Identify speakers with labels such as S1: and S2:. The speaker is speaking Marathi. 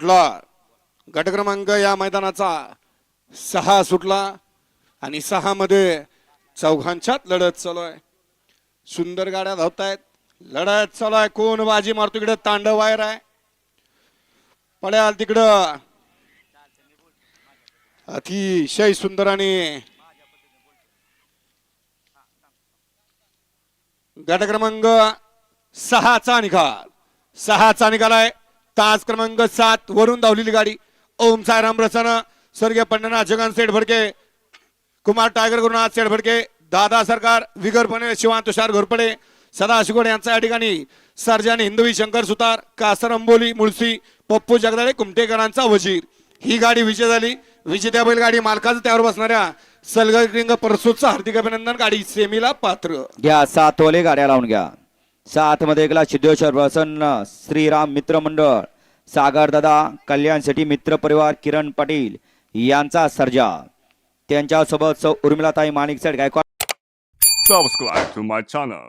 S1: सुटला गट क्रमांक या मैदानाचा 6 सुटला आणि 6 मध्ये चौघांच्यात लढत चालू आहे। सुंदर गाड्या धावतायत, लढत चालू आहे। कोण बाजी मारतो इकडे तांडव वायर आहे पड्याल तिकडं अतिशय सुंदर आणि गट क्रमांक 6चा निकाल 6चा निकाल आहे। तास क्रमांक 7 वरून धावलेली गाडी ओम साईराम प्रसन्न स्वर्गीय पंढरनाथ जगन सेठ भडके कुमार टायगर गुरुनाथ सेठ भडके दादा सरकार विगरपणे शिवान तुषार घोरपडे सदाशिवगड यांचा या ठिकाणी सर्जन हिंदवी शंकर सुतार कासर अंबोली मुळशी पप्पू जगदाळे कुमटेकरांचा वजीर ही गाडी विजय झाली। विजेत्या बैलगाडी मालकाचं त्यावर बसणाऱ्या सलगरिंग परसूचा हार्दिक अभिनंदन। गाडी सेमीला पात्र
S2: घ्या 7 वाले गाड्या लावून घ्या। 7 मध्ये गेला सिद्धेश्वर प्रसन्न श्रीराम मित्र मंडळ सागर दादा कल्याण शेट्टी मित्र परिवार किरण पाटील यांचा सर्जा त्यांच्या सोबत उर्मिलाताई माणिक सेठ Gaikwad.
S3: Subscribe to my channel.